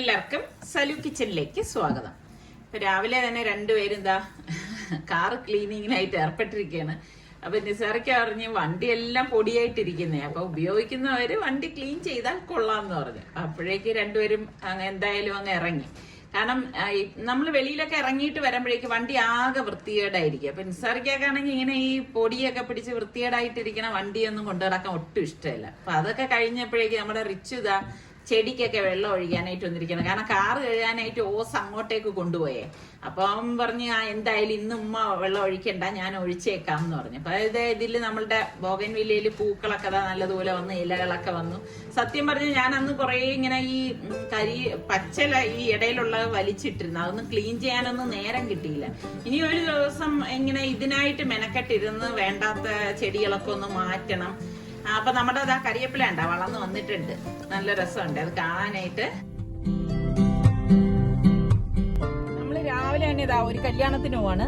എല്ലാവർക്കും സലു കിച്ചണിലേക്ക് സ്വാഗതം. ഇപ്പൊ രാവിലെ തന്നെ രണ്ടുപേരും എന്താ കാർ ക്ലീനിങ്ങിനായിട്ട് ഏർപ്പെട്ടിരിക്കുകയാണ്. അപ്പൊ നിസാറിക്ക് പറഞ്ഞ് വണ്ടിയെല്ലാം പൊടിയായിട്ടിരിക്കുന്നേ, അപ്പൊ ഉപയോഗിക്കുന്നവര് വണ്ടി ക്ലീൻ ചെയ്താൽ കൊള്ളാന്ന് പറഞ്ഞു. അപ്പോഴേക്ക് രണ്ടുപേരും എന്തായാലും അങ്ങ് ഇറങ്ങി. കാരണം നമ്മൾ വെളിയിലൊക്കെ ഇറങ്ങിയിട്ട് വരുമ്പോഴേക്ക് വണ്ടി ആകെ വൃത്തികേടായിരിക്കും. അപ്പൊ നിസാറിക്കൊക്കെ ആണെങ്കിൽ ഇങ്ങനെ ഈ പൊടിയൊക്കെ പിടിച്ച് വൃത്തികേടായിട്ടിരിക്കണ വണ്ടിയൊന്നും കൊണ്ടുനടക്കാൻ ഒട്ടും ഇഷ്ടമല്ല. അപ്പൊ അതൊക്കെ കഴിഞ്ഞപ്പോഴേക്ക് നമ്മുടെ റിച്ചു ഇതാ ചെടിക്കൊക്കെ വെള്ളം ഒഴിക്കാനായിട്ട് വന്നിരിക്കണം. കാരണം കാറ് കഴുകാനായിട്ട് ഓസ് അങ്ങോട്ടേക്ക് കൊണ്ടുപോയേ. അപ്പൊ അവൻ പറഞ്ഞ് എന്തായാലും ഇന്ന് ഉമ്മ വെള്ളം ഒഴിക്കണ്ട, ഞാൻ ഒഴിച്ചേക്കാം എന്ന് പറഞ്ഞു. അപ്പൊ ഇതിൽ നമ്മളുടെ ബോഗൻവില്ലയിൽ പൂക്കളൊക്കെ നല്ലതുപോലെ വന്ന് ഇലകളൊക്കെ വന്നു. സത്യം പറഞ്ഞ് ഞാൻ അന്ന് കുറെ ഇങ്ങനെ ഈ പച്ചല ഈ ഇടയിലുള്ള വലിച്ചിട്ടിരുന്നു. അതൊന്നും ക്ലീൻ ചെയ്യാനൊന്നും നേരം കിട്ടിയില്ല. ഇനി ഒരു ദിവസം ഇങ്ങനെ ഇതിനായിട്ട് മെനക്കെട്ടിരുന്ന് വേണ്ടാത്ത ചെടികളൊക്കെ ഒന്ന് മാറ്റണം. അപ്പൊ നമ്മുടെ അതാ കരിയേപ്പില ഉണ്ടാ വളർന്ന് വന്നിട്ടുണ്ട്, നല്ല രസമുണ്ട് അത് കാണാനായിട്ട്. നമ്മള് രാവിലെ തന്നെ ഇതാ ഒരു കല്യാണത്തിന് പോവാണ്.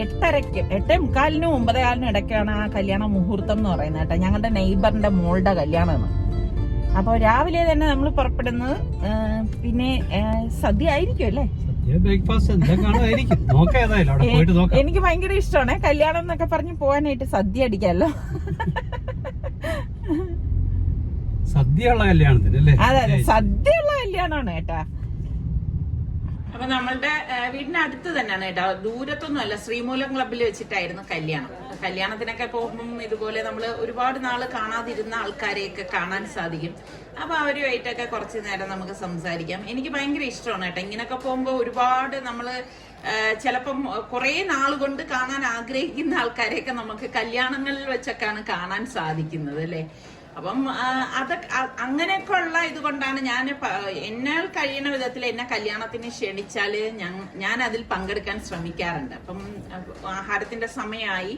8:30 8:45 9:15 ഇടയ്ക്കാണ് ആ കല്യാണ മുഹൂർത്തം എന്ന് പറയുന്നത് കേട്ടോ. ഞങ്ങളുടെ നെയ്ബറിന്റെ മോളുടെ കല്യാണമാണ്. അപ്പൊ രാവിലെ തന്നെ നമ്മൾ പുറപ്പെടുന്നത്. പിന്നെ സദ്യ ആയിരിക്കും അല്ലേ, എനിക്ക് ഭയങ്കര ഇഷ്ടമാണ് കല്യാണം എന്നൊക്കെ പറഞ്ഞ് പോവാനായിട്ട്. സദ്യ അടിക്കാമല്ലോ, സദ്യയുള്ള കല്യാണത്തിന്. അതെ അതെ, സദ്യയുള്ള കല്യാണമാണ് കേട്ടാ. അപ്പൊ നമ്മളുടെ വീടിനടുത്ത് തന്നെയാണ് കേട്ടോ, ദൂരത്തൊന്നും അല്ല. ശ്രീമൂലം ക്ലബ്ബിൽ വെച്ചിട്ടായിരുന്നു കല്യാണം. കല്യാണത്തിനൊക്കെ പോകുമ്പം ഇതുപോലെ നമ്മൾ ഒരുപാട് നാള് കാണാതിരുന്ന ആൾക്കാരെയൊക്കെ കാണാൻ സാധിക്കും. അപ്പൊ അവരുമായിട്ടൊക്കെ കുറച്ചു നേരം നമുക്ക് സംസാരിക്കാം. എനിക്ക് ഭയങ്കര ഇഷ്ടമാണ് കേട്ടോ ഇങ്ങനൊക്കെ പോകുമ്പോ. ഒരുപാട് നമ്മള് ചിലപ്പം കുറെ നാൾ കൊണ്ട് കാണാൻ ആഗ്രഹിക്കുന്ന ആൾക്കാരെയൊക്കെ നമുക്ക് കല്യാണങ്ങളിൽ വെച്ചൊക്കെയാണ് കാണാൻ സാധിക്കുന്നത് അല്ലെ. അപ്പം അതൊക്കെ അങ്ങനെയൊക്കെ ഉള്ള ഇതുകൊണ്ടാണ് ഞാൻ എന്നാൽ കഴിയുന്ന വിധത്തിൽ എന്നെ കല്യാണത്തിന് ക്ഷണിച്ചാല് ഞാൻ അതിൽ പങ്കെടുക്കാൻ ശ്രമിക്കാറുണ്ട്. അപ്പം ആഹാരത്തിന്റെ സമയമായി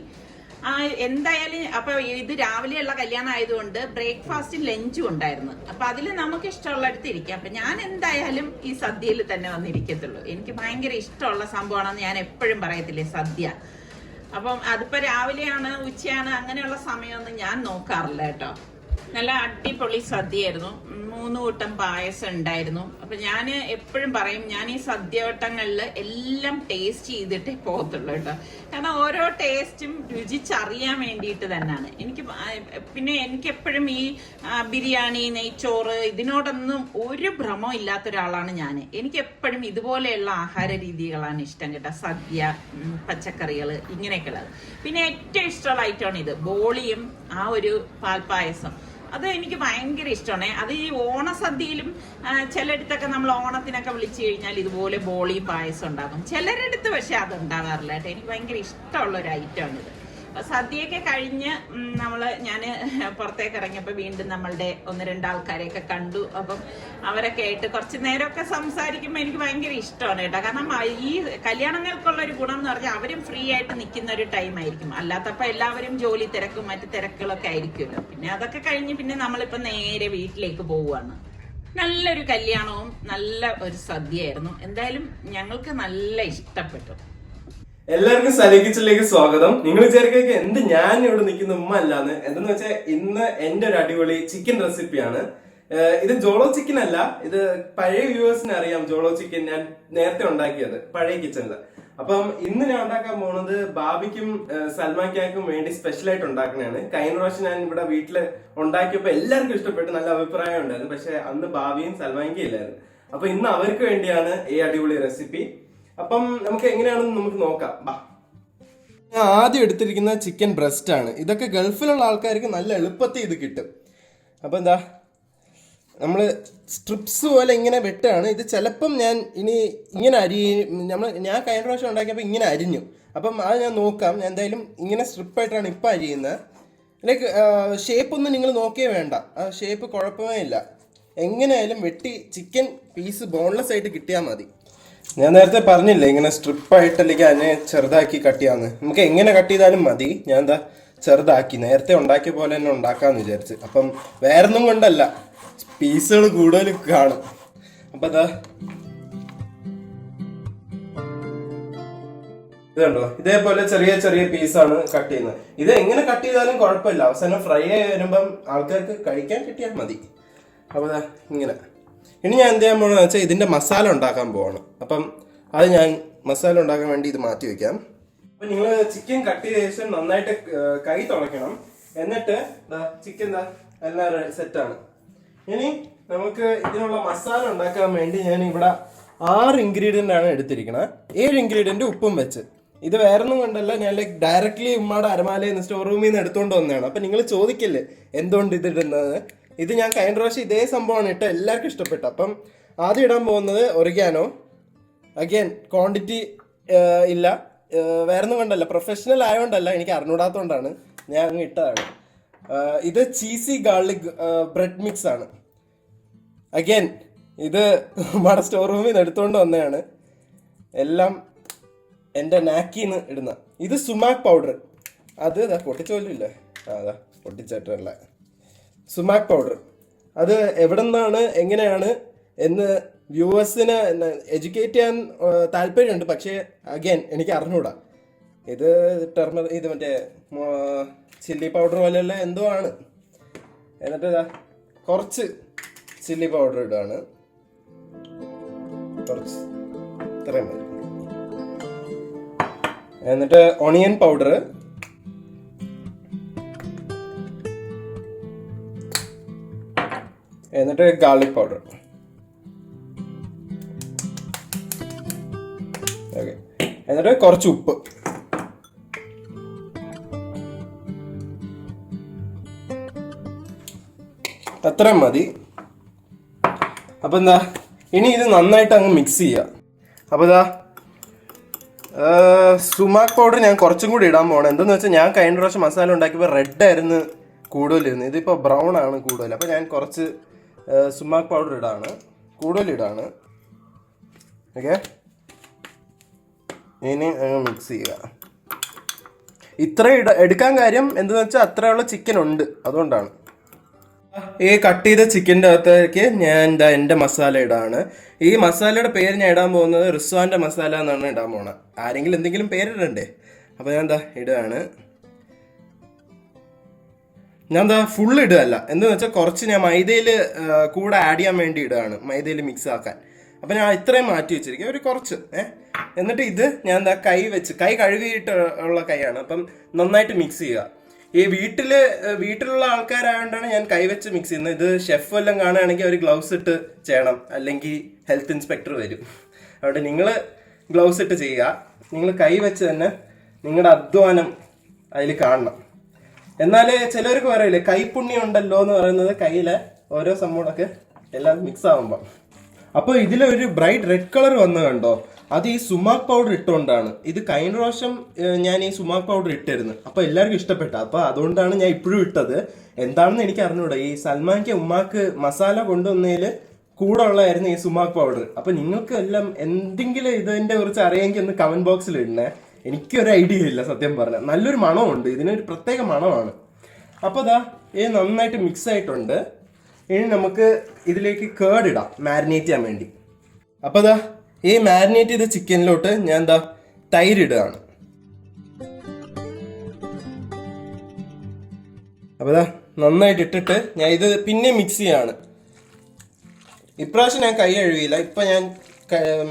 എന്തായാലും. അപ്പൊ ഇത് രാവിലെയുള്ള കല്യാണം ആയതുകൊണ്ട് ബ്രേക്ക്ഫാസ്റ്റും ലഞ്ചും ഉണ്ടായിരുന്നു. അപ്പൊ അതിൽ നമുക്ക് ഇഷ്ടമുള്ളടത്ത് ഇരിക്കാം. അപ്പൊ ഞാൻ എന്തായാലും ഈ സദ്യയിൽ തന്നെ വന്നിരിക്കത്തുള്ളൂ. എനിക്ക് ഭയങ്കര ഇഷ്ടമുള്ള സംഭവമാണെന്ന് ഞാൻ എപ്പോഴും പറയത്തില്ലേ സദ്യ. അപ്പം അതിപ്പോ രാവിലെയാണ് ഉച്ചയാണ് അങ്ങനെയുള്ള സമയമൊന്നും ഞാൻ നോക്കാറില്ല കേട്ടോ. നല്ല അടിപൊളി സദ്യയായിരുന്നു. 3 കൂട്ടം പായസം ഉണ്ടായിരുന്നു. അപ്പൊ ഞാൻ എപ്പോഴും പറയും, ഞാൻ ഈ സദ്യവട്ടങ്ങളിൽ എല്ലാം ടേസ്റ്റ് ചെയ്തിട്ടേ പോകത്തുള്ളൂ കേട്ടോ. കാരണം ഓരോ ടേസ്റ്റും രുചിച്ചറിയാൻ വേണ്ടിയിട്ട് തന്നെയാണ്. എനിക്ക് എപ്പോഴും ഈ ബിരിയാണി, നെയ്ച്ചോറ് ഇതിനോടൊന്നും ഒരു ഭ്രമം ഇല്ലാത്ത ഒരാളാണ് ഞാൻ. എനിക്ക് എപ്പോഴും ഇതുപോലെയുള്ള ആഹാര രീതികളാണ് ഇഷ്ടം കേട്ടോ. സദ്യ, പച്ചക്കറികൾ ഇങ്ങനെയൊക്കെയുള്ളത്. പിന്നെ ഏറ്റവും ഇഷ്ടമുള്ള ഐറ്റമാണ് ഇത്, ബോളിയും ആ ഒരു പാൽപ്പായസം. അത് എനിക്ക് ഭയങ്കര ഇഷ്ടമാണ്. അത് ഈ ഓണസദ്യയിലും ചിലയിടത്തൊക്കെ നമ്മൾ ഓണത്തിനൊക്കെ വിളിച്ചു കഴിഞ്ഞാൽ ഇതുപോലെ ബോളിയും പായസം ഉണ്ടാകും. ചിലരിടത്ത് പക്ഷെ അത് ഉണ്ടാകാറില്ല കേട്ടോ. എനിക്ക് ഭയങ്കര ഇഷ്ടമുള്ള ഒരു ഐറ്റമാണിത്. സദ്യയൊക്കെ കഴിഞ്ഞ് ഞാൻ പുറത്തേക്ക് ഇറങ്ങിയപ്പോൾ വീണ്ടും നമ്മളുടെ 1-2 ആൾക്കാരെയൊക്കെ കണ്ടു. അപ്പം അവരൊക്കെ ആയിട്ട് കുറച്ച് നേരമൊക്കെ സംസാരിക്കുമ്പോൾ എനിക്ക് ഭയങ്കര ഇഷ്ടമാണ് കേട്ടോ. കാരണം ഈ കല്യാണങ്ങൾക്കുള്ള ഒരു ഗുണം എന്ന് പറഞ്ഞാൽ അവരും ഫ്രീ ആയിട്ട് നിൽക്കുന്ന ഒരു ടൈം ആയിരിക്കും. അല്ലാത്തപ്പോൾ എല്ലാവരും ജോലി തിരക്കും മറ്റു തിരക്കുകളൊക്കെ ആയിരിക്കുമല്ലോ. പിന്നെ അതൊക്കെ കഴിഞ്ഞ് പിന്നെ നമ്മളിപ്പോൾ നേരെ വീട്ടിലേക്ക് പോവുകയാണ്. നല്ലൊരു കല്യാണവും നല്ല ഒരു സദ്യയായിരുന്നു. എന്തായാലും ഞങ്ങൾക്ക് നല്ല ഇഷ്ടപ്പെട്ടു. എല്ലാവർക്കും സലു കിച്ചണിലേക്ക് സ്വാഗതം. നിങ്ങൾ വിചാരിക്കുക എന്ത് ഞാൻ ഇവിടെ നിൽക്കുന്ന ഉമ്മ അല്ലാന്ന്. എന്തെന്ന് വെച്ചാൽ ഇന്ന് എന്റെ ഒരു അടിപൊളി ചിക്കൻ റെസിപ്പിയാണ്. ഇത് ജോളോ ചിക്കൻ അല്ല, ഇത് പഴയ വ്യൂവേഴ്സിന് അറിയാം. ജോളോ ചിക്കൻ ഞാൻ നേരത്തെ ഉണ്ടാക്കിയത് പഴയ കിച്ചണില്. അപ്പം ഇന്ന് ഞാൻ ഉണ്ടാക്കാൻ പോകുന്നത് ബാബിക്കും സൽമാക്കും വേണ്ടി സ്പെഷ്യൽ ആയിട്ട് ഉണ്ടാക്കുന്നതാണ്. കഴിഞ്ഞ പ്രാവശ്യം ഞാൻ ഇവിടെ വീട്ടില് ഉണ്ടാക്കിയപ്പോ എല്ലാവർക്കും ഇഷ്ടപ്പെട്ടു, നല്ല അഭിപ്രായം ഉണ്ടായിരുന്നു. പക്ഷെ അന്ന് ബാബിയും സൽമാക്കും ഇല്ലായിരുന്നു. അപ്പൊ ഇന്ന് അവർക്ക് വേണ്ടിയാണ് ഈ അടിപൊളി റെസിപ്പി. അപ്പം നമുക്ക് എങ്ങനെയാണെന്ന് നമുക്ക് നോക്കാം. ഞാൻ ആദ്യം എടുത്തിരിക്കുന്ന ചിക്കൻ ബ്രസ്റ്റ് ആണ്. ഇതൊക്കെ ഗൾഫിലുള്ള ആൾക്കാർക്ക് നല്ല എളുപ്പത്തിൽ ഇത് കിട്ടും. അപ്പം എന്താ നമ്മൾ സ്ട്രിപ്സ് പോലെ ഇങ്ങനെ വെട്ടാണ് ഇത്. ചിലപ്പം ഞാൻ ഇനി ഇങ്ങനെ ഞാൻ കഴിഞ്ഞ പ്രാവശ്യം ഉണ്ടാക്കിയപ്പോൾ ഇങ്ങനെ അരിഞ്ഞു. അപ്പം അത് ഞാൻ നോക്കാം. ഞാൻ എന്തായാലും ഇങ്ങനെ സ്ട്രിപ്പായിട്ടാണ് ഇപ്പം അരിയുന്നത്. ലൈക്ക് ഷേപ്പൊന്നും നിങ്ങൾ നോക്കിയേ വേണ്ട, ആ ഷേപ്പ് കുഴപ്പമേ ഇല്ല. എങ്ങനെയായാലും വെട്ടി ചിക്കൻ പീസ് ബോൺലെസ് ആയിട്ട് കിട്ടിയാൽ മതി. ഞാൻ നേരത്തെ പറഞ്ഞില്ലേ ഇങ്ങനെ സ്ട്രിപ്പായിട്ട് അല്ലെങ്കിൽ അതിനെ ചെറുതാക്കി കട്ട് ചെയ്യാന്ന്. നമുക്ക് എങ്ങനെ കട്ട് ചെയ്താലും മതി. ഞാൻ എന്താ ചെറുതാക്കി നേരത്തെ ഉണ്ടാക്കിയ പോലെ തന്നെ ഉണ്ടാക്കാന്ന് വിചാരിച്ച്. അപ്പം വേറൊന്നും കൊണ്ടല്ല, പീസുകൾ കൂടുതൽ കാണും. അപ്പൊ അതാ ഇതുണ്ടോ, ഇതേപോലെ ചെറിയ ചെറിയ പീസാണ് കട്ട് ചെയ്യുന്നത്. ഇത് എങ്ങനെ കട്ട് ചെയ്താലും കുഴപ്പമില്ല. അവസാനം ഫ്രൈ ആയി വരുമ്പം ആൾക്കാർക്ക് കഴിക്കാൻ കിട്ടിയാൽ മതി. അപ്പൊ ഇങ്ങനെ ഇനി ഞാൻ എന്ത് ചെയ്യാൻ പോകണമെന്ന് വെച്ചാൽ ഇതിൻ്റെ മസാല ഉണ്ടാക്കാൻ പോവാണ്. അപ്പം അത് ഞാൻ മസാല ഉണ്ടാക്കാൻ വേണ്ടി ഇത് മാറ്റി വെക്കാം. അപ്പം നിങ്ങൾ ചിക്കൻ കട്ട് ചെയ്ത ശേഷം നന്നായിട്ട് കൈ തുളയ്ക്കണം. എന്നിട്ട് ചിക്കൻ എല്ലാം സെറ്റാണ്. ഇനി നമുക്ക് ഇതിനുള്ള മസാല ഉണ്ടാക്കാൻ വേണ്ടി ഞാൻ ഇവിടെ 6 ഇൻഗ്രീഡിയൻ്റ് ആണ് എടുത്തിരിക്കുന്നത്. 7 ഇൻഗ്രീഡിയൻറ്റ് ഉപ്പും വെച്ച്. ഇത് വേറൊന്നും കൊണ്ടല്ല, ഞാൻ ഡയറക്റ്റ്ലി ഉമ്മയുടെ അരമാലയിൽ നിന്ന് സ്റ്റോർ റൂമിൽ നിന്ന് എടുത്തുകൊണ്ട് വന്നതാണ്. അപ്പം നിങ്ങൾ ചോദിക്കില്ലേ എന്തുകൊണ്ട് ഇത് ഇടുന്നത്? ഇത് ഞാൻ കഴിഞ്ഞ പ്രാവശ്യം ഇതേ സംഭവമാണ് ഇട്ട് എല്ലാവർക്കും ഇഷ്ടപ്പെട്ടു. അപ്പം ആദ്യം ഇടാൻ പോകുന്നത് ഒറിഗാനോ. അഗൈൻ ക്വാണ്ടിറ്റി ഇല്ല, വേറൊന്നും കൊണ്ടല്ല, പ്രൊഫഷണൽ ആയതുകൊണ്ടല്ല, എനിക്ക് അറിഞ്ഞൂടാത്തതുകൊണ്ടാണ് ഞാൻ അങ്ങ് ഇട്ടതാണ്. ഇത് ചീസി ഗാർലിക് ബ്രെഡ് മിക്സ് ആണ്. അഗൈൻ ഇത് നമ്മുടെ സ്റ്റോർ റൂമിൽ നിന്ന് എടുത്തുകൊണ്ട് വന്നതാണ്. എല്ലാം എൻ്റെ നാക്കിന്ന് ഇടുന്ന. ഇത് സുമാക് പൗഡർ. അത് പൊട്ടിച്ചോലില്ലേ? അതാ പൊട്ടിച്ചിട്ടല്ല. സുമാക് പൗഡർ അത് എവിടെ നിന്നാണ് എങ്ങനെയാണ് എന്ന് വ്യൂവേഴ്സിന് എഡ്യൂക്കേറ്റ് ചെയ്യാൻ താല്പര്യമുണ്ട്. പക്ഷേ അഗൈൻ എനിക്ക് അറിഞ്ഞൂടാ. ഇത് ഇത് മറ്റേ ചില്ലി പൗഡർ പോലെയല്ല എന്തോ ആണ്. എന്നിട്ട് കുറച്ച് ചില്ലി പൗഡർ ഇടുകയാണ്. കുറച്ച് ഇത്രയും മതി. എന്നിട്ട് ഓണിയൻ പൗഡർ, എന്നിട്ട് ഗാർലിക് പൗഡർ. ഓക്കെ, എന്നിട്ട് കുറച്ച് ഉപ്പ്. അത്രയും മതി. അപ്പം എന്താ, ഇനി ഇത് നന്നായിട്ട് അങ്ങ് മിക്സ് ചെയ്യുക. അപ്പോൾ ഇതാ സുമാക് പൗഡർ ഞാൻ കുറച്ചും കൂടി ഇടാൻ പോകണം. എന്തെന്ന് വെച്ചാൽ ഞാൻ കഴിഞ്ഞ പ്രാവശ്യം മസാല ഉണ്ടാക്കിയപ്പോൾ റെഡ് ആയിരുന്നു കൂടുതലിരുന്നു, ഇതിപ്പോൾ ബ്രൗൺ ആണ് കൂടുതൽ. അപ്പോൾ ഞാൻ കുറച്ച് സുമാക് പൗഡർ കൂടുതലിടാണ്. ഓക്കെ, ഇനി മിക്സ് ചെയ്യുക. ഇത്ര എടുക്കാൻ കാര്യം എന്തെന്ന് വെച്ചാൽ അത്രയുള്ള ചിക്കൻ ഉണ്ട്, അതുകൊണ്ടാണ്. ഈ കട്ട് ചെയ്ത ചിക്കൻ്റെ അകത്തേക്ക് ഞാൻ എൻ്റെ മസാല ഇടാണ്. ഈ മസാലയുടെ പേര് ഞാൻ ഇടാൻ പോകുന്നത് റിസ്വാൻ്റെ മസാല എന്നാണ് ഇടാൻ പോകുന്നത്. ആരെങ്കിലും എന്തെങ്കിലും പേരിടണ്ടേ? അപ്പോൾ ഞാൻ ഇടുകയാണ്. ഞാൻ ഫുൾ ഇടുകയല്ല, എന്താണെന്ന് വെച്ചാൽ കുറച്ച് ഞാൻ മൈദയിൽ കൂടെ ആഡ് ചെയ്യാൻ വേണ്ടി ഇടുകയാണ്, മൈദയിൽ മിക്സ് ആക്കാൻ. അപ്പം ഞാൻ ഇത്രയും മാറ്റി വെച്ചിരിക്കും, ഒരു കുറച്ച്. എന്നിട്ട് ഇത് ഞാൻ കൈ കഴുകിയിട്ട് ഉള്ള കൈയാണ്. അപ്പം നന്നായിട്ട് മിക്സ് ചെയ്യുക. ഈ വീട്ടിലുള്ള ആൾക്കാരായതുകൊണ്ടാണ് ഞാൻ കൈവച്ച് മിക്സ് ചെയ്യുന്നത്. ഇത് ഷെഫ് എല്ലാം കാണുകയാണെങ്കിൽ അവർ ഗ്ലൗസ് ഇട്ട് ചെയ്യണം, അല്ലെങ്കിൽ ഹെൽത്ത് ഇൻസ്പെക്ടർ വരും. അതുകൊണ്ട് നിങ്ങൾ ഗ്ലൗസ് ഇട്ട് ചെയ്യുക. നിങ്ങൾ കൈവച്ച് തന്നെ നിങ്ങളുടെ അധ്വാനം അതിൽ കാണണം. എന്നാലേ ചിലർക്ക് പറയില്ലേ കൈപ്പുണ്യം ഉണ്ടല്ലോ എന്ന് പറയുന്നത്, കയ്യിലെ ഓരോ സംഭവങ്ങളൊക്കെ എല്ലാം മിക്സ് ആകുമ്പോൾ. അപ്പോൾ ഇതിലൊരു ബ്രൈറ്റ് റെഡ് കളർ വന്ന് കണ്ടോ? അത് ഈ സുമാക് പൗഡർ ഇട്ടുകൊണ്ടാണ്. ഇത് കഴിഞ്ഞ പ്രാവശ്യം ഞാൻ ഈ സുമാക് പൗഡർ ഇട്ടിരുന്നു, അപ്പോൾ എല്ലാവർക്കും ഇഷ്ടപ്പെട്ടു. അപ്പോൾ അതുകൊണ്ടാണ് ഞാൻ ഇപ്പോഴും ഇട്ടത്. എന്താണെന്ന് എനിക്ക് അറിഞ്ഞൂടാ. ഈ സൽമാൻക്ക് ഉമ്മാക്ക് മസാല കൊണ്ടുവന്നതിൽ കൂടെ ഉള്ളതായിരുന്നു ഈ സുമാക് പൗഡർ. അപ്പോൾ നിങ്ങൾക്ക് എല്ലാം എന്തെങ്കിലും ഇതിൻ്റെ കുറിച്ച് അറിയാമെങ്കിൽ ഒന്ന് കമൻറ്റ് ബോക്സിൽ ഇടണേ. എനിക്കൊരു ഐഡിയ ഇല്ല സത്യം പറഞ്ഞാൽ. നല്ലൊരു മണമുണ്ട്, ഇതിനൊരു പ്രത്യേക മണമാണ്. അപ്പോൾ ഇത് നന്നായിട്ട് മിക്സ് ആയിട്ടുണ്ട്. ഇനി നമുക്ക് ഇതിലേക്ക് കേർഡ് ഇടാം മാരിനേറ്റ് ചെയ്യാൻ വേണ്ടി. അപ്പോൾ ഈ മാരിനേറ്റ് ചെയ്ത ചിക്കനിലോട്ട് ഞാൻ തൈര് ഇടുകയാണ്. അപ്പോൾ നന്നായിട്ട് ഇട്ടിട്ട് ഞാൻ ഇത് പിന്നെ മിക്സ് ചെയ്യാണ്. ഇപ്രാവശ്യം ഞാൻ കൈ കഴുകിയില്ല, ഇപ്പം ഞാൻ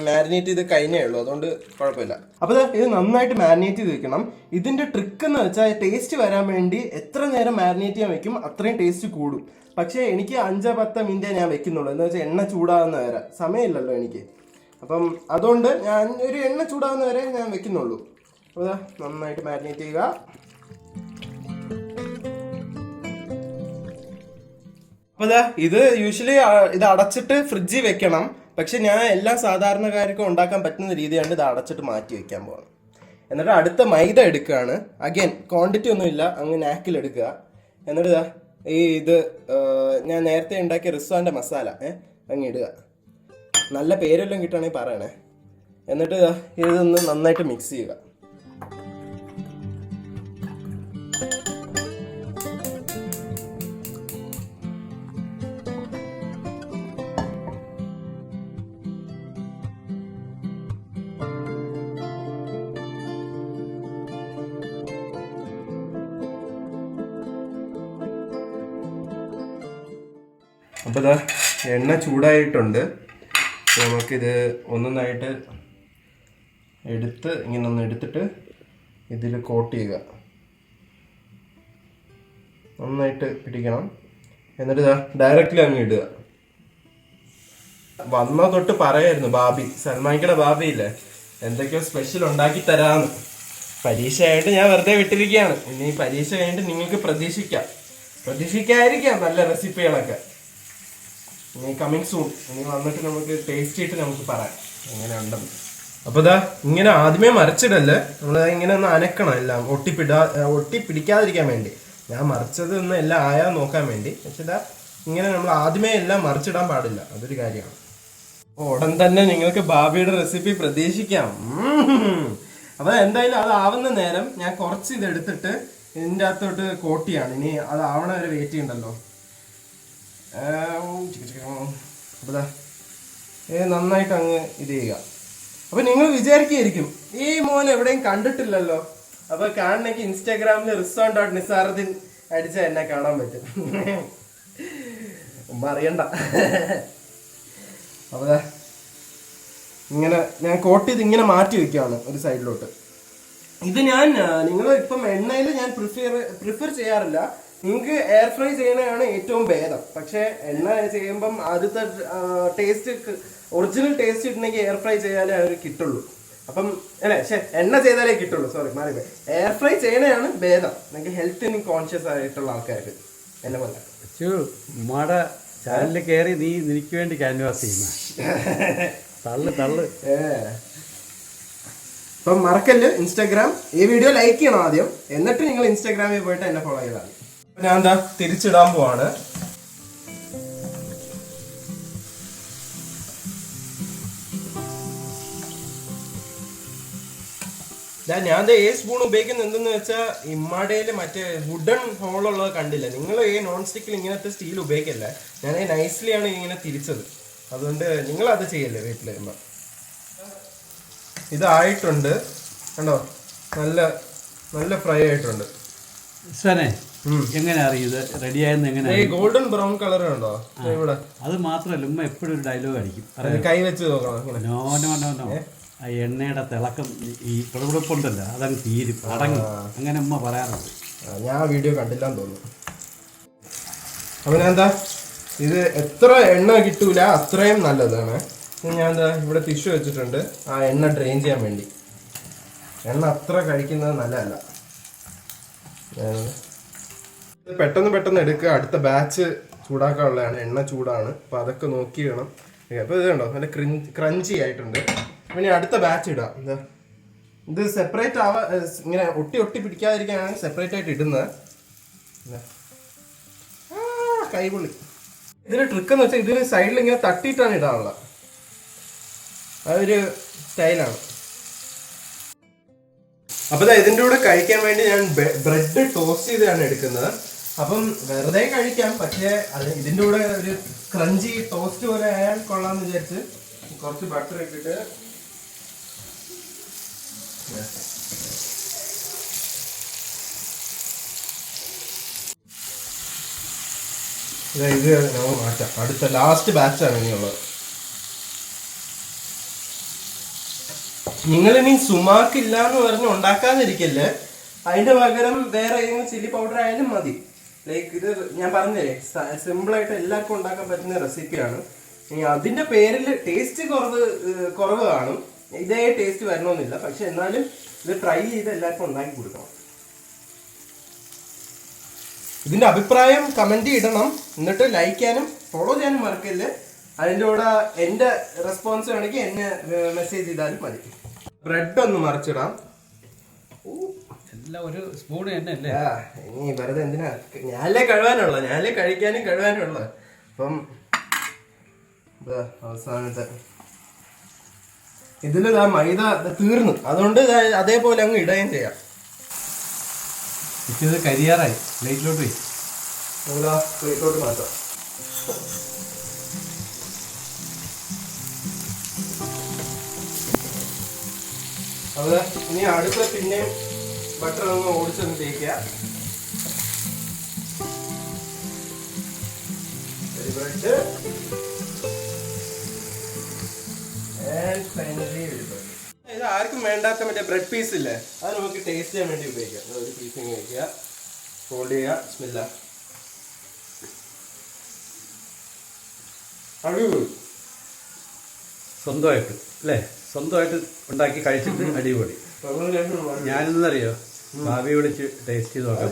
മാരിനേറ്റ് ചെയ്ത് കഴിഞ്ഞേ ഉള്ളൂ, അതുകൊണ്ട് കുഴപ്പമില്ല. അപ്പോൾ ഇത് നന്നായിട്ട് മാരിനേറ്റ് ചെയ്ത് വെക്കണം. ഇതിൻ്റെ ട്രിക്ക് എന്ന് വെച്ചാൽ ടേസ്റ്റ് വരാൻ വേണ്ടി എത്ര നേരം മാരിനേറ്റ് ചെയ്യാൻ വെക്കും അത്രയും ടേസ്റ്റ് കൂടും. പക്ഷേ എനിക്ക് 5-10 മിനിറ്റേ ഞാൻ വെക്കുന്നുള്ളൂ. എന്ന് വെച്ചാൽ എണ്ണ ചൂടാകുന്ന വരെ സമയമില്ലല്ലോ എനിക്ക്. അപ്പം അതുകൊണ്ട് ഞാൻ ഒരു എണ്ണ ചൂടാകുന്ന വരെ ഞാൻ വെക്കുന്നുള്ളൂ. അപ്പോൾ നന്നായിട്ട് മാരിനേറ്റ് ചെയ്യുക. അപ്പോൾ ഇത് യൂഷ്വലി ഇത് അടച്ചിട്ട് ഫ്രിഡ്ജിൽ വെക്കണം. പക്ഷെ ഞാൻ എല്ലാ സാധാരണക്കാർക്കും ഉണ്ടാക്കാൻ പറ്റുന്ന രീതിയാണ് ഇത് അടച്ചിട്ട് മാറ്റി വെക്കാൻ പോകുന്നത്. എന്നിട്ട് അടുത്ത മൈദ എടുക്കുകയാണ്. അഗൈൻ ക്വാണ്ടിറ്റി ഒന്നുമില്ല, അങ്ങ് നാക്കിലെടുക്കുക. എന്നിട്ട് ഇത് ഞാൻ നേരത്തെ ഉണ്ടാക്കിയ റിസ്വാൻ്റെ മസാല അങ്ങ് ഇടുക. നല്ല പേരെല്ലാം കിട്ടുകയാണെങ്കിൽ പറയണേ. എന്നിട്ട് ഇതൊന്ന് നന്നായിട്ട് മിക്സ് ചെയ്യുക. അപ്പോൾ എണ്ണ ചൂടായിട്ടുണ്ട്. നമുക്കിത് ഒന്നൊന്നായിട്ട് ഇങ്ങനെ ഒന്ന് എടുത്തിട്ട് ഇതിൽ കോട്ട് ചെയ്യുക. നന്നായിട്ട് പിടിക്കണം. എന്നിട്ട് ഡയറക്റ്റ്ലി അങ്ങ് ഇടുക. വന്ന തൊട്ട് പറയായിരുന്നു ബാബി, സൽമാനിക്കയുടെ ബാബി ഇല്ലേ, എന്തൊക്കെയോ സ്പെഷ്യൽ ഉണ്ടാക്കി തരാന്ന്. പരീക്ഷയായിട്ട് ഞാൻ വെറുതെ വിട്ടിരിക്കുകയാണ്. ഇനി പരീക്ഷ കഴിഞ്ഞിട്ട് നിങ്ങൾക്ക് പ്രതീക്ഷിക്കാതിരിക്കാം നല്ല റെസിപ്പികളൊക്കെ. ഇനി കമ്മിങ് സൂൺ. ഇനി വന്നിട്ട് നമുക്ക് ടേസ്റ്റ് ചെയ്തിട്ട് നമുക്ക് പറയാം എങ്ങനെ ഉണ്ടെന്ന്. അപ്പൊ ഇങ്ങനെ ആദ്യമേ മറിച്ചിടല്ലേ, നമ്മൾ ഇങ്ങനെ ഒന്ന് അനക്കണം എല്ലാം ഒട്ടിപ്പിടിക്കാതിരിക്കാൻ വേണ്ടി. ഞാൻ മറിച്ചത് ഒന്ന് എല്ലാം ആയാ നോക്കാൻ വേണ്ടി. പക്ഷെ ഇങ്ങനെ നമ്മൾ ആദ്യമേ എല്ലാം മറിച്ചിടാൻ പാടില്ല, അതൊരു കാര്യമാണ്. ഉടൻ തന്നെ നിങ്ങൾക്ക് ബാബിയുടെ റെസിപ്പി പ്രതീക്ഷിക്കാം. അപ്പൊ എന്തായാലും അത് ആവുന്ന നേരം ഞാൻ കുറച്ച് ഇത് എടുത്തിട്ട് ഇതിൻ്റെ അകത്തോട്ട് കോട്ട് ചെയ്യാണ്. ഇനി അത് ആവണ വരെ വെയിറ്റ് ചെയ്യണ്ടല്ലോ. അപ്പൊ നന്നായിട്ട് അങ്ങ് ഇത് ചെയ്യുക. അപ്പൊ നിങ്ങൾ വിചാരിക്കുകയായിരിക്കും ഈ മോൻ എവിടെയും കണ്ടിട്ടില്ലല്ലോ. അപ്പൊ കാണണമെങ്കിൽ ഇൻസ്റ്റാഗ്രാമിൽ rizwan.nisarudin അടിച്ചാൽ എന്നെ കാണാൻ പറ്റും. അറിയണ്ട. അപ്പൊ ഇങ്ങനെ ഞാൻ കോട്ട് ചെയ്ത് ഇങ്ങനെ മാറ്റി വെക്കുകയാണ് ഒരു സൈഡിലോട്ട്. ഇത് നിങ്ങൾ ഇപ്പം എണ്ണയിൽ ഞാൻ പ്രിഫർ ചെയ്യാറില്ല. നിങ്ങൾക്ക് എയർ ഫ്രൈ ചെയ്യണതാണ് ഏറ്റവും ഭേദം. പക്ഷെ എണ്ണ ചെയ്യുമ്പം ആദ്യത്തെ ടേസ്റ്റ്, ഒറിജിനൽ ടേസ്റ്റ് കിട്ടണമെങ്കിൽ എയർ ഫ്രൈ ചെയ്യാനേ അവർ കിട്ടുള്ളൂ. അപ്പം അല്ലെ, എണ്ണ ചെയ്താലേ കിട്ടുള്ളൂ. സോറി, മാറിപ്പോയി. എയർ ഫ്രൈ ചെയ്യണതാണ് ഭേദം നിങ്ങൾക്ക് ഹെൽത്തിന് കോൺഷ്യസ് ആയിട്ടുള്ള ആൾക്കാർക്ക്. എന്നെ പോലെ ചാനലിൽ കയറി നീ നിനക്ക് വേണ്ടി ക്യാൻവാസ് ചെയ്യുന്ന തള്ളു. അപ്പം മറക്കല്ല് ഇൻസ്റ്റാഗ്രാം. ഈ വീഡിയോ ലൈക്ക് ചെയ്യണം ആദ്യം, എന്നിട്ട് നിങ്ങൾ ഇൻസ്റ്റാഗ്രാമിൽ പോയിട്ട് എന്നെ ഫോളോ ചെയ്താൽ മതി. ഞാൻ തിരിച്ചിടാൻ പോവാണ്. ഞാൻ ഈ സ്പൂൺ ഉപയോഗിക്കുന്നത് എന്തെന്ന് വെച്ചാൽ ഇമ്മാടയില് മറ്റേ വുഡൻ ഹോളുള്ളത് കണ്ടില്ല. നിങ്ങൾ ഈ നോൺ സ്റ്റിക്കിൽ ഇങ്ങനത്തെ സ്റ്റീൽ ഉപയോഗിക്കല്ലേ. ഞാൻ നൈസ്ലിയാണ് ഇങ്ങനെ തിരിച്ചത്. അതുകൊണ്ട് നിങ്ങൾ അത് ചെയ്യല്ലേ വീട്ടിൽ വരുമ്പോൾ. ഇതായിട്ടുണ്ട് കണ്ടോ, നല്ല നല്ല ഫ്രൈ ആയിട്ടുണ്ട്. എങ്ങനെ അറിയത് റെഡിയായെന്ന്? എങ്ങനെ ഗോൾഡൻ ബ്രൗൺ കളർ ഉണ്ടോ ഇവിടെ? അത് മാത്രമല്ല, ഉമ്മ എപ്പോഴും ഒരു ഡയലോഗ് അടിക്കും, കൈ വെച്ച് നോക്കണം. നോ ആ എണ്ണയുടെ തിളക്കം ഈ പിളപിളപ്പുണ്ടല്ലോ അതങ്ങ് തീരും, അടങ്ങും. അങ്ങനെ ഉമ്മ പറയാറുണ്ട്. ഞാൻ വീഡിയോ കണ്ടില്ലാന്ന് തോന്നുന്നു. അപ്പൊ ഞാൻ ഇത് എത്ര എണ്ണ കിട്ടൂല അത്രയും നല്ലതാണ്. ഞാൻ ഇവിടെ ടിഷ്യൂ വെച്ചിട്ടുണ്ട് ആ എണ്ണ ഡ്രെയിൻ ചെയ്യാൻ വേണ്ടി. എണ്ണ അത്ര കഴിക്കുന്നത് നല്ലതല്ല. പെട്ടെന്ന് എടുക്കുക. അടുത്ത ബാച്ച് ചൂടാക്കാനുള്ളതാണ്. എണ്ണ ചൂടാണ്, അപ്പൊ അതൊക്കെ നോക്കി വേണം. അപ്പൊ ഇത് കണ്ടോ, നല്ല ക്രഞ്ചി ആയിട്ടുണ്ട്. പിന്നെ അടുത്ത ബാച്ച് ഇടാം. ഇത് സെപ്പറേറ്റ് ഇങ്ങനെ ഒട്ടി പിടിക്കാതിരിക്കാനാണ് സെപ്പറേറ്റ് ആയിട്ട് ഇടുന്നത്. കൈപൊള്ളി. ഇതിന് ട്രിക്ക് എന്ന് വെച്ചാൽ ഇതിന് സൈഡിൽ ഇങ്ങനെ തട്ടിയിട്ടാണ് ഇടാനുള്ളത്. അതൊരു സ്റ്റൈലാണ്. അപ്പൊ ഇതിന്റെ കൂടെ കഴിക്കാൻ വേണ്ടി ഞാൻ ബ്രെഡ് ടോസ്റ്റ് ചെയ്താണ് എടുക്കുന്നത്. അപ്പം വെറുതെ കഴിക്കാം, പക്ഷേ അത് ഇതിന്റെ കൂടെ ഒരു ക്രഞ്ചി ടോസ്റ്റ് പോലെ ആയാൽ കൊള്ളാന്ന് വിചാരിച്ച് കുറച്ച് ബട്ടർ ഇട്ടിട്ട് ഇത് നമുക്ക് മാറ്റാം. അടുത്ത ലാസ്റ്റ് ബാച്ചാണ് ഇനിയുള്ളത്. നിങ്ങളിനി സുമാക്ക് ഇല്ല എന്ന് പറഞ്ഞ് ഉണ്ടാക്കാതിരിക്കല്ലേ. അതിന്റെ പകരം വേറെ ഏതെങ്കിലും ചില്ലി പൗഡർ ആയാലും മതി. ലൈക്ക് ഇത് ഞാൻ പറഞ്ഞേ സിമ്പിളായിട്ട് എല്ലാവർക്കും ഉണ്ടാക്കാൻ പറ്റുന്ന റെസിപ്പിയാണ്. ഇനി അതിന്റെ പേരിൽ ടേസ്റ്റ് കുറവ് കാണും. ഇതേ ടേസ്റ്റ് വരണമെന്നില്ല, പക്ഷെ എന്നാലും ഇത് ട്രൈ ചെയ്ത് എല്ലാവർക്കും ഉണ്ടാക്കി കൊടുക്കണം. ഇതിന്റെ അഭിപ്രായം കമന്റ് ഇടണം, എന്നിട്ട് ലൈക്ക് ചെയ്യാനും ഫോളോ ചെയ്യാനും മറക്കല്ലേ. അതിൻ്റെ കൂടെ എന്റെ റെസ്പോൺസ് വേണമെങ്കിൽ എന്നെ മെസ്സേജ് ചെയ്താലും മതി. ബ്രെഡ് ഒന്ന് മറിച്ചിടാം. എല്ലാം ഒരു സ്പൂൺ തന്നെ അല്ലേ? ഇനി വെറുതെ എന്തിനാ, ഞാനല്ലേ കഴുകാനുള്ള, ഞാനല്ലേ കഴിക്കാനും കഴുകാനുള്ള. അപ്പം അവസാനത്തെ ഇതിൽ മൈദ തീർന്നു, അതുകൊണ്ട് അതേപോലെ അങ്ങ് ഇടുകയും ചെയ്യാം. ഇത് കരിയാറായി. പ്ലേറ്റിലോട്ട് പോയി പ്ലേറ്റിലോട്ട് മാറ്റാം. അത് ഇനി അടുത്ത പിന്നെയും ബട്ടർ ഒന്ന് ഓടിച്ചൊന്ന് തേക്കുക. ബ്രെഡ് ആൻഡ് ഫൈനലി ഇത് ആർക്കും വേണ്ടാത്ത മറ്റേ ബ്രെഡ് പീസ് ഇല്ലേ, അത് നമുക്ക് ടേസ്റ്റ് ചെയ്യാൻ വേണ്ടി ഉപയോഗിക്കാം. ഒരു പീസ് ഇങ്ങനെ വയ്ക്കുക, ഫോൾഡ് ചെയ്യുക, സ്മെല്ല അടിപൊളി. സ്വന്തമായിട്ട് അല്ലേ, സ്വന്തമായിട്ട് ഉണ്ടാക്കി കഴിച്ചിട്ട് അടിപൊളി. ഞാനെന്നറിയോ ഭാവി വിളിച്ച് ടേസ്റ്റ് ചെയ്ത് നോക്കാം.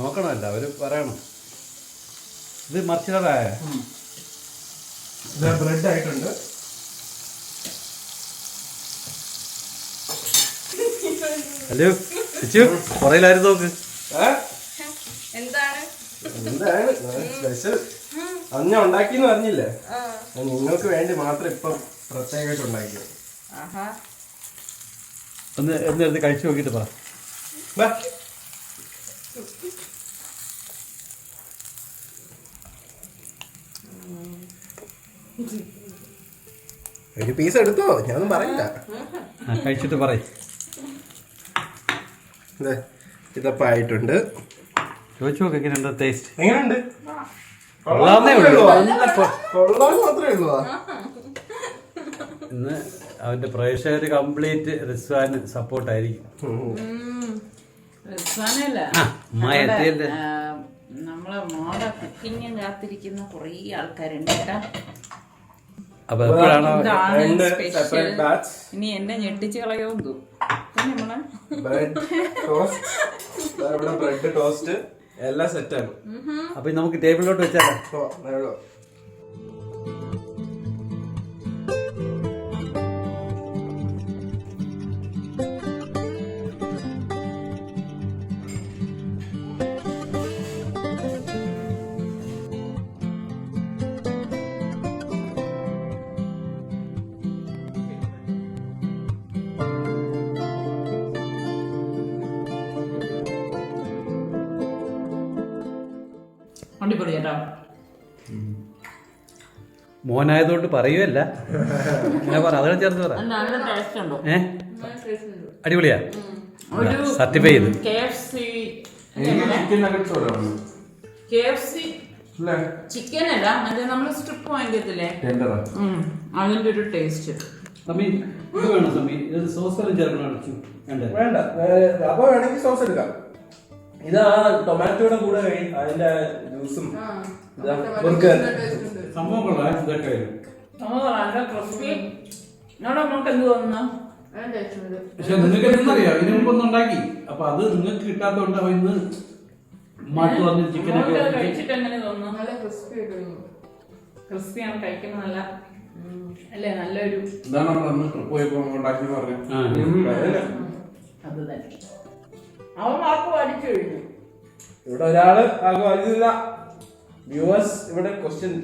നോക്കണമല്ല, അവർ പറയണം. ഇത് മറിച്ചിടായ ബ്രെഡ് ആയിട്ടുണ്ട്. ഹലോ ചിച്ചു, പുറയിലായിരുന്നു നോക്ക്. എന്താണ് സ്പെഷ്യൽ അന്ന് ഞാൻ ഉണ്ടാക്കിന്ന് പറഞ്ഞില്ലേ, നിങ്ങൾക്ക് വേണ്ടി മാത്രം ഇപ്പം പ്രത്യേകമായിട്ട് ഉണ്ടാക്കിയത്. ഒന്ന് എന്തെടുത്ത് കഴിച്ചു നോക്കിയിട്ട് പറ. ഒരു പീസ് എടുത്തോ, ഞാനൊന്നും പറയില്ല. കഴിച്ചിട്ട് പറയും. ഇതപ്പം ആയിട്ടുണ്ട്. ചോദിച്ചു നോക്ക് എങ്ങനെയുണ്ട് ടേസ്റ്റ്. എങ്ങനെയുണ്ട്? കൊള്ളാന്നേ ഉള്ളൂ. കൊള്ളാൻ മാത്രമേ ഉള്ളൂ. ഇന്ന് അവന്റെ പ്രേക്ഷകർ കംപ്ലീറ്റ് റിസ്വാന് സപ്പോർട്ടായിരിക്കും. നമ്മളെ മോടെ കുക്കിങ്ങും കാത്തിരിക്കുന്ന കുറേ ആൾക്കാരുണ്ട് കേട്ടാ. അപ്പൊ എപ്പോഴാണോ ഇനി എന്നെ ഞെട്ടിച്ച് കളയോന്ന് ബ്രെഡ് ടോസ്റ്റ് എല്ലാം സെറ്റാണ്. അപ്പൊ നമുക്ക് ടേബിളിലോട്ട് വെച്ചാലോ? അടിപൊളി കേട്ടോ. മോനായതുകൊണ്ട് പറയുമല്ല, അങ്ങനെ പറ, അതോടെ ചേർത്ത് പറ. അടിപൊളിയാ, സർട്ടിഫൈ ചെയ്ത്. ചിക്കൻ അല്ല, മറ്റേ നമ്മള് സ്ട്രിപ്പ് വാങ്ങിക്കത്തില്ലേ, അതിന്റെ ഒരു ടേസ്റ്റ്. വേണ്ട, അപ്പൊ വേണമെങ്കിൽ സോസ് എടുക്കാം. ഇതാ ടൊമാറ്റോയുടെ കൂടെ അതിന്റെ ജ്യൂസും പക്ഷെ നിങ്ങൾക്ക് എന്നറിയാം, ഇതിനു മുമ്പ് ഉണ്ടാക്കി. അപ്പൊ അത് നിങ്ങൾക്ക് കിട്ടാത്തോണ്ട് ഇന്ന് മാറ്റി വന്ന് ചിക്കനൊക്കെ കഴിച്ചിട്ട് എങ്ങനെ തോന്നുന്നു? നല്ല ക്രിസ്പിയാണ്, കഴിക്കുന്ന നല്ല അല്ലേ, നല്ലൊരു ഇതാണ് നമ്മൾ ട്രിപ്പ് പോയപ്പോ ഉണ്ടാക്കി പറഞ്ഞു. അത് തന്നെ അവൻ വാക്ക് വാടിച്ചു കഴിഞ്ഞു. ഇവിടെ ഒരാള് വാക്ക് വാടിച്ചില്ല. വ്യൂവേഴ്സ് ഇവിടെ ക്വസ്റ്റ്യൻ